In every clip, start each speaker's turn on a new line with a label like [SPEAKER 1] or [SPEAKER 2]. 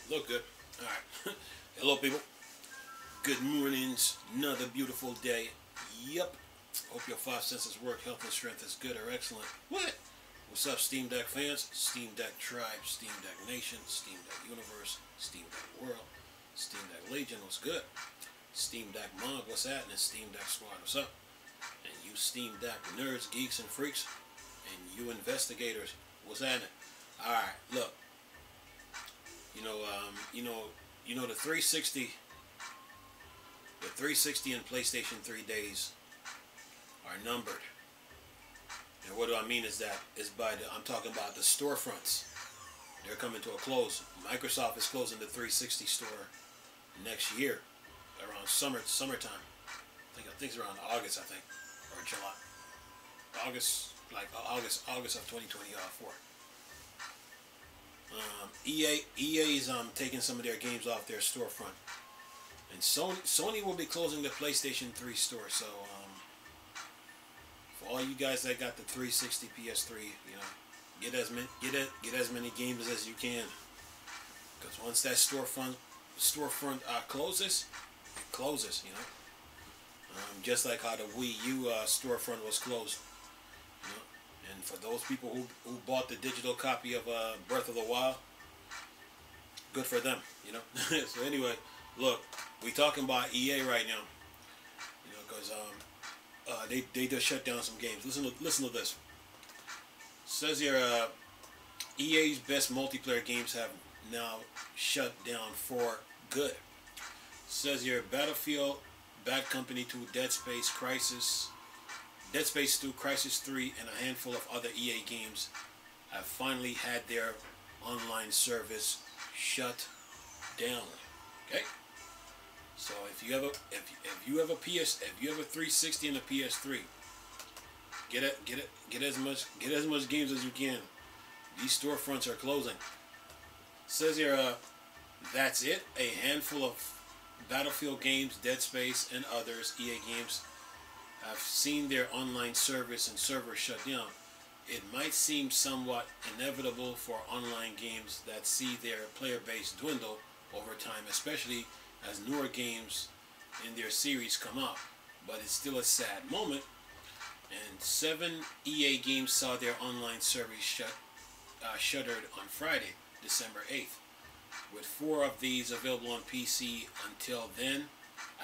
[SPEAKER 1] Look good. Alright. Hello, people. Good mornings. Another beautiful day. Yep. Hope your five senses work. Health and strength is good or excellent. What? What's up, Steam Deck fans? Steam Deck Tribe, Steam Deck Nation, Steam Deck Universe, Steam Deck World, Steam Deck Legion, what's good? Steam Deck Mob, what's happening? Steam Deck Squad, what's up? And you Steam Deck nerds, geeks, and freaks, and you investigators, what's happening? Alright, look. The 360 and PlayStation 3 days are numbered. And what do I mean is that I'm talking about the storefronts. They're coming to a close. Microsoft is closing the 360 store next year, around summertime. I think it's around August, or July. August of 2024. EA's taking some of their games off their storefront, and Sony will be closing the PlayStation 3 store. So for all you guys that got the 360 PS3, get as many games as you can, because once that storefront closes, it closes. Just like how the Wii U storefront was closed. And for those people who bought the digital copy of Breath of the Wild, good for them, So anyway, look, we talking about EA right now, because they just shut down some games. Listen to this. Says here, EA's best multiplayer games have now shut down for good. Says here, Battlefield, Bad Company 2, Dead Space 2, Crysis 3, and a handful of other EA games have finally had their online service shut down. Okay, so if you have a 360 and a PS3, get as much games as you can. These storefronts are closing. It says here, that's it. A handful of Battlefield games, Dead Space, and others EA games have seen their online service and servers shut down. It might seem somewhat inevitable for online games that see their player base dwindle over time, especially as newer games in their series come out. But it's still a sad moment, and 7 EA games saw their online service shuttered on Friday, December 8th, with 4 of these available on PC until then.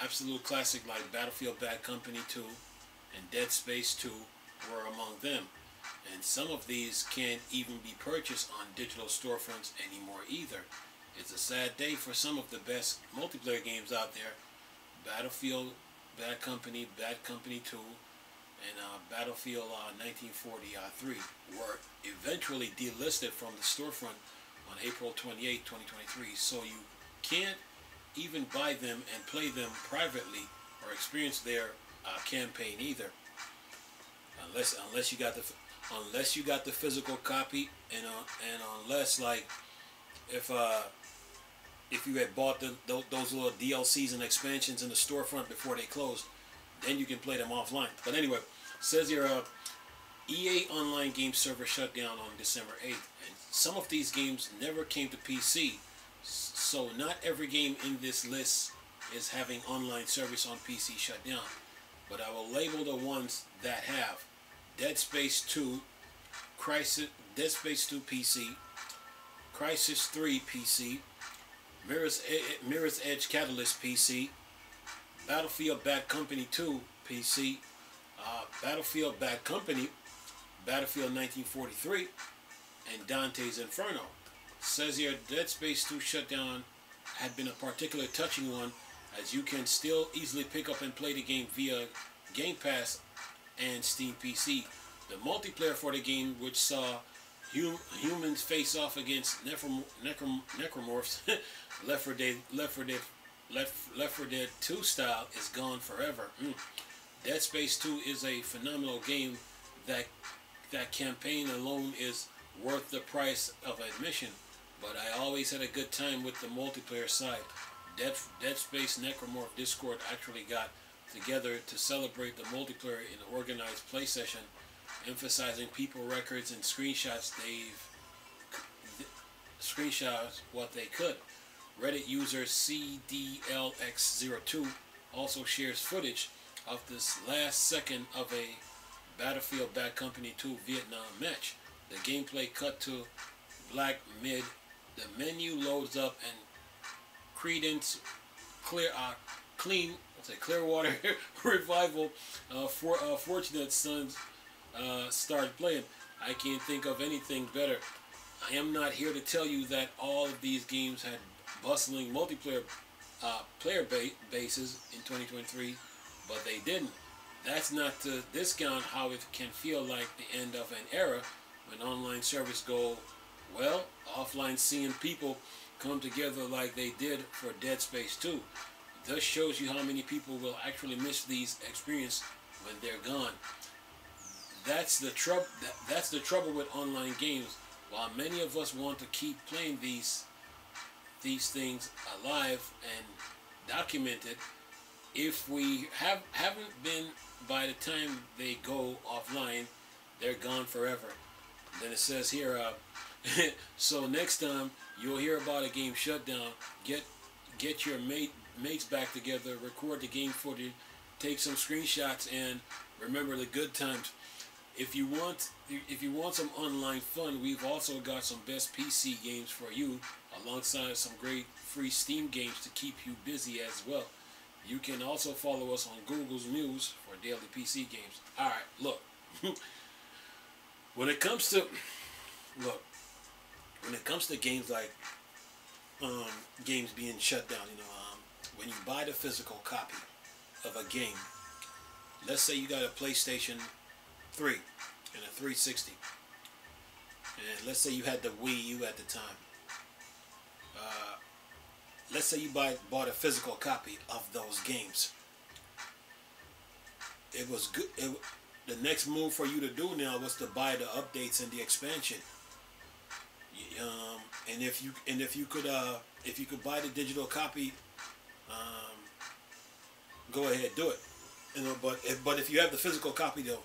[SPEAKER 1] Absolute classic like Battlefield Bad Company 2 and Dead Space 2 were among them. And some of these can't even be purchased on digital storefronts anymore either. It's a sad day for some of the best multiplayer games out there. Battlefield Bad Company 2, and Battlefield 1943 were eventually delisted from the storefront on April 28, 2023. So you can't even buy them and play them privately or experience their campaign either, unless you got the physical copy, and unless, like, if you had bought those little DLCs and expansions in the storefront before they closed, then you can play them offline. But anyway, it says here, EA online game server shut down on December 8th, and some of these games never came to PC. So not every game in this list is having online service on PC shut down, but I will label the ones that have: Dead Space 2, Dead Space 2 PC, Crysis 3 PC, Mirror's Edge Catalyst PC, Battlefield Bad Company 2 PC, Battlefield Bad Company, Battlefield 1943, and Dante's Inferno. Says here, Dead Space 2 shutdown had been a particularly touching one, as you can still easily pick up and play the game via Game Pass and Steam PC. The multiplayer for the game, which saw humans face off against necromorphs, Left 4 Dead 2 style, is gone forever. Dead Space 2 is a phenomenal game. That campaign alone is worth the price of admission. But I always had a good time with the multiplayer side. Dead Space Necromorph Discord actually got together to celebrate the multiplayer in an organized play session, emphasizing people records and screenshots what they could. Reddit user CDLX02 also shares footage of this last second of a Battlefield Bad Company 2 Vietnam match. The gameplay cut to black mid. The menu loads up and Credence Clearwater Revival Fortunate Sons started playing. I can't think of anything better. I am not here to tell you that all of these games had bustling multiplayer bases in 2023, but they didn't. That's not to discount how it can feel like the end of an era when online service go well, offline seeing people come together like they did for Dead Space 2. This shows you how many people will actually miss these experiences when they're gone. That's the trouble. That's the trouble with online games. While many of us want to keep playing these things alive and documented, if we haven't been by the time they go offline, they're gone forever. Then it says here, so next time you'll hear about a game shutdown, get your mates back together, record the game footage, take some screenshots, and remember the good times. If you want some online fun, we've also got some best PC games for you, alongside some great free Steam games to keep you busy as well. You can also follow us on Google's News for daily PC games. All right, look. When it comes to games like games being shut down, when you buy the physical copy of a game, let's say you got a PlayStation 3 and a 360, and let's say you had the Wii U at the time. Let's say you bought a physical copy of those games. It was good. The next move for you to do now was to buy the updates and the expansion. And if you could buy the digital copy, go ahead, do it. But if you have the physical copy though,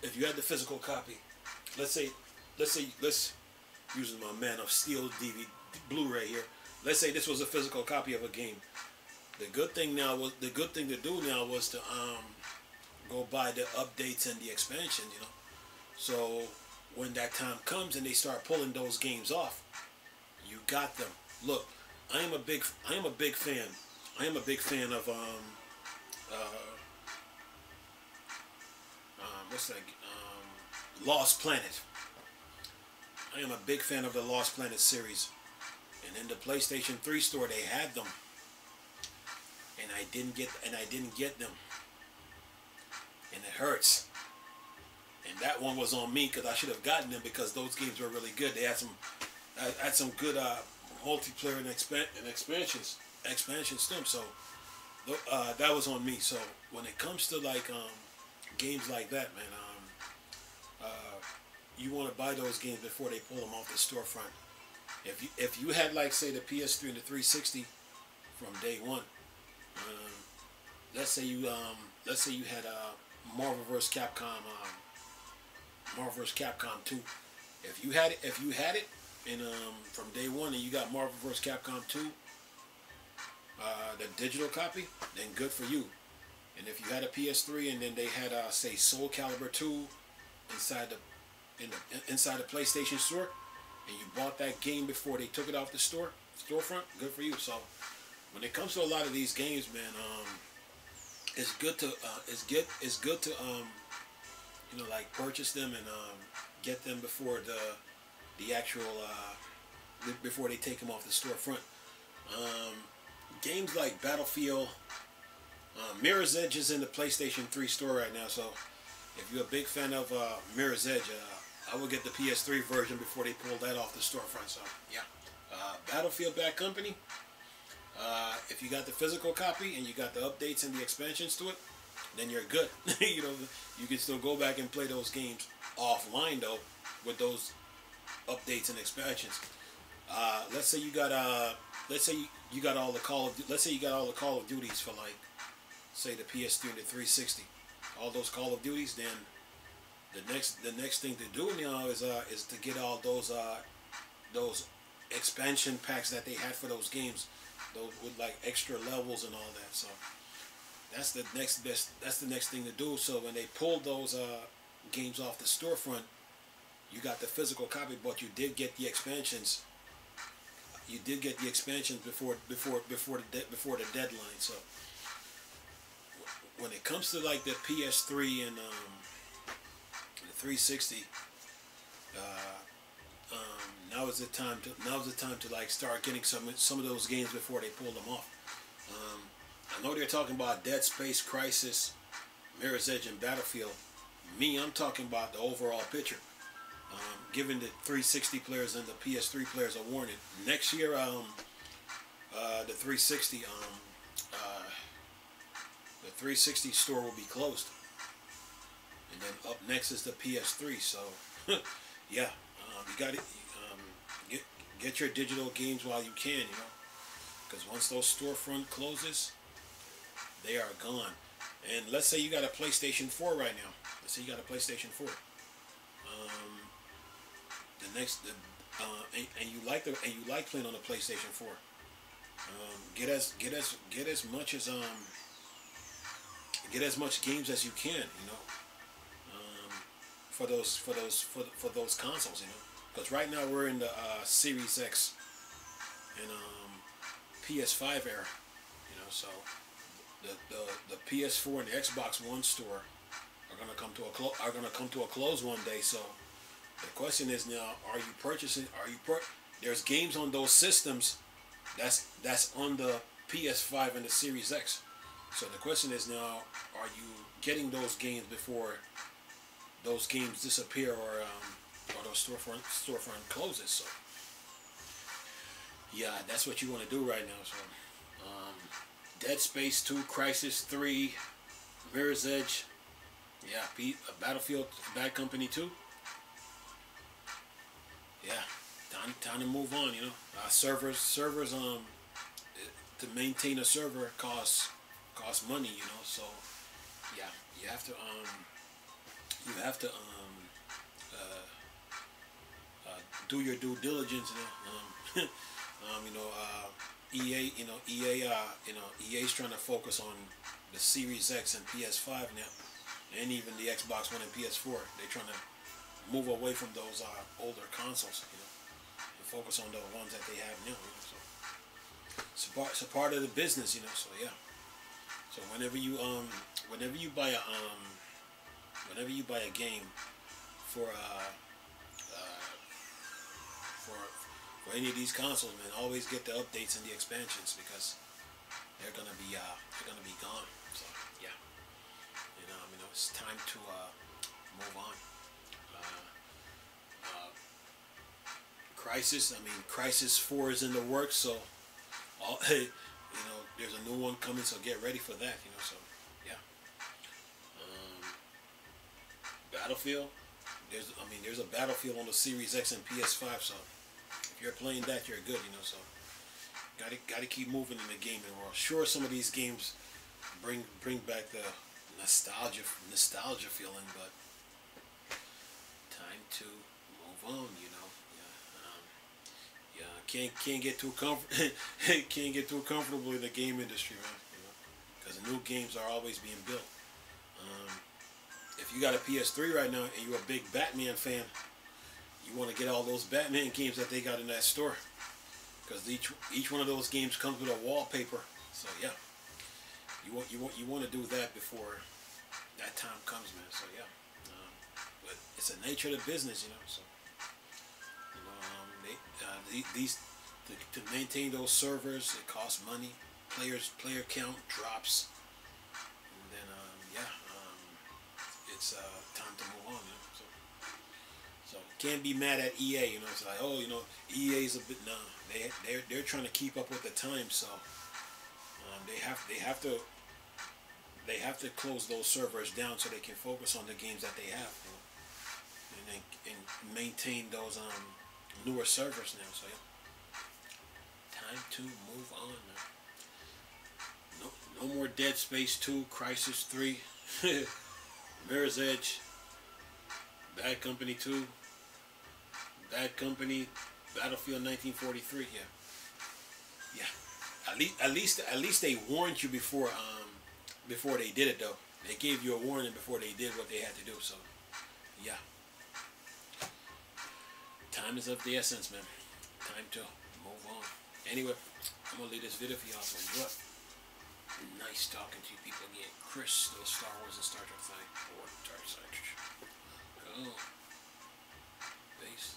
[SPEAKER 1] if you had the physical copy, let's using my Man of Steel DVD Blu-ray here. Let's say this was a physical copy of a game. The good thing to do now was to go buy the updates and the expansions, So when that time comes and they start pulling those games off, you got them. Look, I am a big fan. I am a big fan of Lost Planet. I am a big fan of the Lost Planet series. And in the PlayStation 3 store they had them. And I didn't get them. And it hurts. And that one was on me because I should have gotten them because those games were really good. They had some good multiplayer and expansions to them. So that was on me. So when it comes to games like that, man, you want to buy those games before they pull them off the storefront. If you had say the PS3 and the 360 from day one, let's say you had Marvel vs. Capcom 2. If you had it and from day one and you got Marvel vs. Capcom 2, the digital copy, then good for you. And if you had a PS3 and then they had say Soul Calibur 2 inside the PlayStation store, and you bought that game before they took it off the storefront, good for you. So when it comes to a lot of these games, man, it's good to purchase them and get them before the actual before they take them off the storefront. Games like Battlefield, Mirror's Edge is in the PlayStation 3 store right now. So if you're a big fan of Mirror's Edge, I will get the PS3 version before they pull that off the storefront. So yeah, Battlefield Bad Company. If you got the physical copy and you got the updates and the expansions to it, then you're good. You can still go back and play those games offline though with those updates and expansions. Let's say you got all the Call of Duties for say the PS3 and the 360, all those Call of Duties. Then the next thing to do now is to get all those expansion packs that they had for those games, those with like extra levels and all that. So that's the next best. That's the next thing to do. So when they pulled those games off the storefront, you got the physical copy, but you did get the expansions. You did get the expansions before the deadline. So when it comes to like the PS3 and the 360, now's the time to like start getting some of those games before they pull them off. I know they're talking about Dead Space, Crysis, Mirror's Edge, and Battlefield. Me, I'm talking about the overall picture. Given the 360 players and the PS3 players are warning, next year the 360 the 360 store will be closed, and then up next is the PS3. So yeah, you got to get your digital games while you can, because once those storefront closes, they are gone. And let's say you got a PlayStation 4 right now. Let's say you got a PlayStation 4. And you like playing on the PlayStation 4. Get as much games as you can, for those consoles, because right now we're in the Series X and PS5 era, so the PS4 and the Xbox One store are gonna come to a close one day. So the question is now, are you purchasing? There's games on those systems that's on the PS5 and the Series X. So the question is now, are you getting those games before those games disappear or those storefront closes? So yeah, that's what you want to do right now. So Dead Space 2, Crysis 3, Mirror's Edge, yeah, Battlefield Bad Company 2. Yeah, time to move on. Servers to maintain a server costs money. So yeah, you have to do your due diligence. EA's trying to focus on the Series X and PS5 now, and even the Xbox One and PS4. They're trying to move away from those older consoles, and focus on the ones that they have now. So it's a part of the business, So yeah. So whenever you buy a game for any of these consoles, man, always get the updates and the expansions, because they're gonna be gone. So yeah, it's time to move on. Crysis 4 is in the works, so there's a new one coming, so get ready for that. So yeah. Battlefield, there's a Battlefield on the Series X and PS5, so if you're playing that, you're good. So gotta keep moving in the gaming world. Sure, some of these games bring back the nostalgia feeling, but time to move on. Can't get too comfortable in the game industry, man. Because the new games are always being built. If you got a PS3 right now and you're a big Batman fan, you want to get all those Batman games that they got in that store, because each one of those games comes with a wallpaper. So yeah, you want to do that before that time comes, man. So yeah, but it's the nature of the business, So to maintain those servers, it costs money. Player count drops, and then it's time to move on. So can't be mad at EA. It's like, EA's a bit they're trying to keep up with the times. So they have to close those servers down so they can focus on the games that they have, and maintain those newer servers now. So yeah, time to move on now. No more Dead Space 2, Crysis 3, Mirror's Edge, Bad Company 2, Bad Company, Battlefield 1943. Yeah. At least they warned you before they did it though. They gave you a warning before they did what they had to do. So, yeah. Time is of the essence, man. Time to move on. Anyway, I'm gonna leave this video for y'all. So what? Nice talking to you people again. Chris, the Star Wars and Star Trek thing, or Dark Side. Cool. Peace.